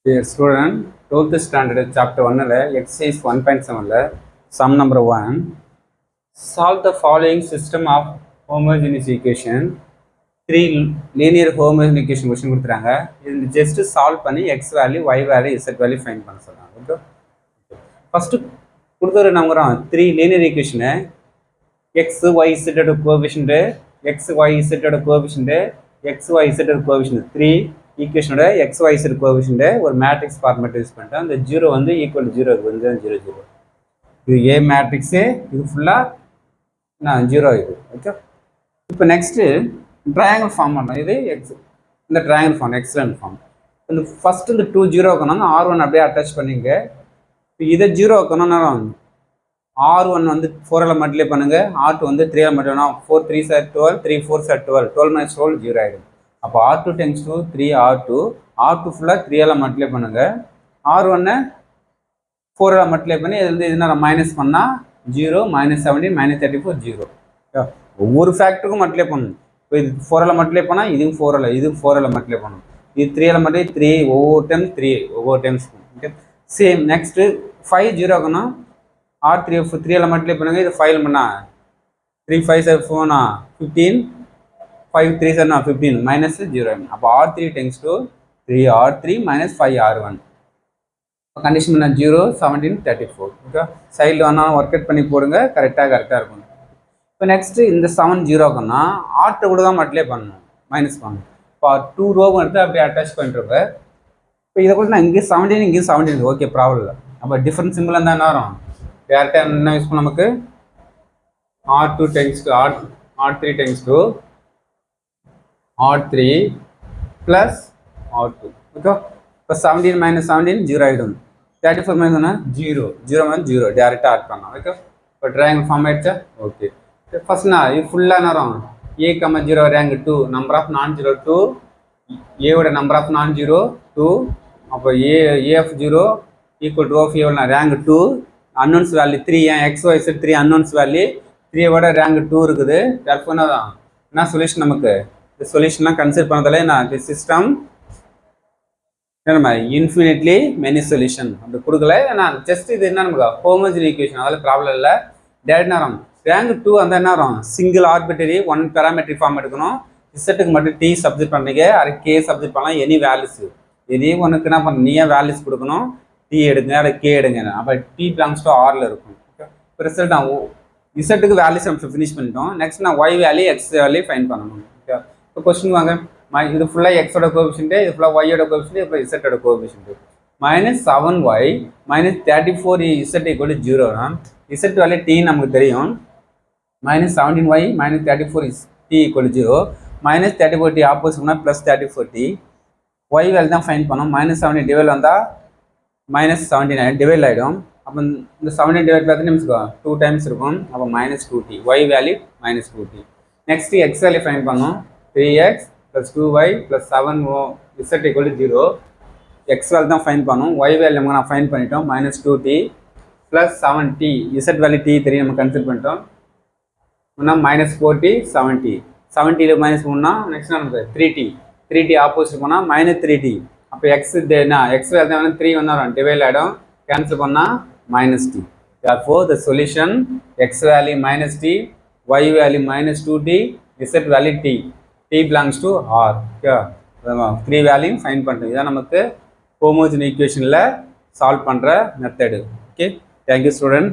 Dear student, 12th standard chapter 1 exercise 1.7 sum number 1 solve the following system of homogeneous equation. Three linear homogeneous equation question கொடுத்துறாங்க. இது just solve பண்ணி x value, y value, z value find பண்ண சொல்றாங்க. Okay. First கொடுத்துற நமக்கு 3 linear equation x y z ஓட coefficient x y z ஓட coefficient x y z ஓட coefficient 3 ஈக்குவேஷனோட எக்ஸ் ஒய் செட் கோஎஃபிஷியன்ட் ஒரு மேட்ரிக்ஸ் ஃபார்மேட் யூஸ் பண்ணிட்டேன். அந்த ஜீரோ வந்து ஈக்குவல் ஜீரோ வந்து 0 0. இது ஏ மேட்ரிக்ஸு, இது ஃபுல்லாக ஜீரோ இது. ஓகே. இப்போ நெக்ஸ்ட்டு ட்ரையாங்கிள் ஃபார்ம் பண்ணோம். இது எக்ஸ், இந்த ட்ரையாங்கிள் ஃபார்ம் எக்ஸலன்ட் ஃபார்ம். இந்த ஃபஸ்ட்டு இந்த 2 0 வைக்கணும்னா R1 அப்படியே அட்டாச் பண்ணிங்க. இப்போ இதை 0 வைக்கணும்னா R1 வந்து 4 மல்டிப்ளை பண்ணுங்க, R2 வந்து 3 மல்டிப்ளை 4 3 சார் 12, 3 4 சார் 12, 12 - 12 0 ஆகிடும். அப்போ R2 டைம்ஸ் 2 3 R2 ஃபுல்லாக 3 மல்டிப்ளை பண்ணுங்க, R1 4 மல்டிப்ளை பண்ணி இது வந்து என்ன மைனஸ் பண்ணால் 0 -17 -34 0. ஒவ்வொரு ஃபேக்டருக்கும் மல்டிப்ளை பண்ணணும். இப்போ இது 4 மல்டிப்ளை பண்ணால் இதுவும் 4 இதுவும் 4 மல்டிப்ளை பண்ணணும். இது 3 மல்டிப்ளை 3 ஒவ்வொரு டைம் 3 ஒவ்வொரு டைம்ஸ்க்கும். ஓகே. சேம் நெக்ஸ்ட்டு 5 0 இருக்குன்னா R3 3 மல்டிப்ளை பண்ணுங்க, இது 5 பண்ணால் 3 5 7 15 5 3 7 15 minus 0. அப்போ R3 tends to 3 R3 minus 5 R1. Condition பண்ண 0 17 34. ஓகே. சைடில் வேணாலும் ஒர்க் அவுட் பண்ணி போடுங்க, கரெக்டாக இருக்கும். இப்போ நெக்ஸ்ட்டு இந்த 7 0 இருக்குன்னா R2 கூட தான் மல்டிப்ளை பண்ணணும், மைனஸ் பண்ணணும். இப்போ 2 ரோவும் எடுத்து அப்படியே அட்டாச் பண்ணிருப்ப. இப்போ இதை கூட நான் இங்கேயும் 17 இங்கேயும் 17, ஓகே ப்ராப்ளம் இல்லை. அப்போ டிஃப்ரெண்ட் சிம்பிள் இருந்தால் என்ன வரும், டேரெக்டாக என்ன யூஸ் பண்ண நமக்கு R2 tends to R3 tends to R3 plus R2. Okay. இப்போ 17 - 17 0 ஆகிடும். 34 - 0 0 - 0 டேரெக்டாக ஆட் பண்ணலாம். ஓகே. இப்போ ட்ரையாங்கிள் ஃபார்ம் ஆகிடுச்சா? ஓகே. ஃபர்ஸ்ட்னா இது ஃபுல்லாக நேரம் A, 0 ரேங்க் 2, நம்பர் ஆஃப் நான் ஜீரோ 2, ஏவோட நம்பர் ஆஃப் நான் ஜீரோ 2. அப்போ AF 0 ஈக்குவல் டு ஆஃப் ஏவோட ரேங்க் 2, அன்னோன்ஸ் வேல்யூ 3, ஏன் X Y Z 3 unknowns value 3வோட ரேங்க் 2 இருக்குது. டெர்ஃபோனா தான் என்ன சொல்யூஷன் நமக்கு, இந்த சொல்யூஷன்லாம் கன்சிடர் பண்ணதாலே நான் சிஸ்டம் என்ன இன்ஃபினிட்லி மெனி சொல்யூஷன் அப்படி கொடுக்கல. நான் ஜஸ்ட் இது என்ன நமக்கு ஹோமோஜினஸ் ஈக்குவேஷன், அதனால ப்ராப்ளம் இல்லை. டேரக்ட் நேரம் ரேங்க் 2 அந்த என்ன வரும், சிங்கிள் ஆர்பிட்டரி 1 பேராமெட்ரிக் ஃபார்ம் எடுக்கணும். இசட்டுக்கு மட்டும் T சப்ஜெக்ட் பண்ணுறீங்க, அது K சப்ஜெக்ட் பண்ணலாம். எனி வேல்யூஸ் இதே ஒன்றுக்கு என்ன பண்ண நீயே வேல்யூஸ் கொடுக்கணும், T எடுங்க அதை K எடுங்க. அப்போ T பிலாங்ஸ் டு Rல இருக்கும். இப்போ ரிசல்ட் நான் இசட்டுக்கு வேல்யூஸ் நம்ம ஃபினிஷ் பண்ணிட்டோம். நெக்ஸ்ட் நான் y value x value find பண்ணணும். ஓகே. இப்போ கொஸ்டின் வாங்க, இது ஃபுல்லாக எக்ஸோட கோஎஃபிஷியன்ட், இது ஃபுல்லாக ஒய்யோட கோஎஃபிஷியன்ட், இப்போ இசட்டோட coefficient. -7y -34 Z equal to 0னா இசட் வேல்யூ T நமக்கு தெரியும். -17y -34 is T equal to 0. -34T ஆப்போசிட்னா +34T. ஒய் வேல்யூ தான் ஃபைன் பண்ணோம். -17 டிவைட் வந்தால் -79 டிவைட் ஆகிடும். அப்போ இந்த 17 டிவைட் பார்த்து நிமிஷம் 2 டைம்ஸ் இருக்கும். அப்போ -2T y value -2T. Next x value find பண்ணோம். 3x + 2y + 7o z equal to 0. X value தான் ஃபைன் பண்ணோம். ஒய் வேல்யூ நம்ம நான் ஃபைன் பண்ணிட்டோம். -2T + 7T z value T தெரியும் நம்ம கன்சிடர் பண்ணிட்டோம். -4T 7T 70 -3னா நெக்ஸ்ட் நமக்கு 3T ஆப்போசிட் போனால் -3T. அப்போ எக்ஸ் என்ன எக்ஸ் வேல்யூ தான் 3 வந்தால் டிவைட் ஆகிடும், கேன்சல் பண்ணால் -T. Therefore the solution x value -T, y value -2T, z value T belongs to R. Okay. 3 value fine பண்ணுறோம். இதான் நமக்கு ஹோமோஜினஸ் ஈக்குவேஷனில் சால்வ் பண்ணுற மெத்தடு. ஓகே. Thank you student.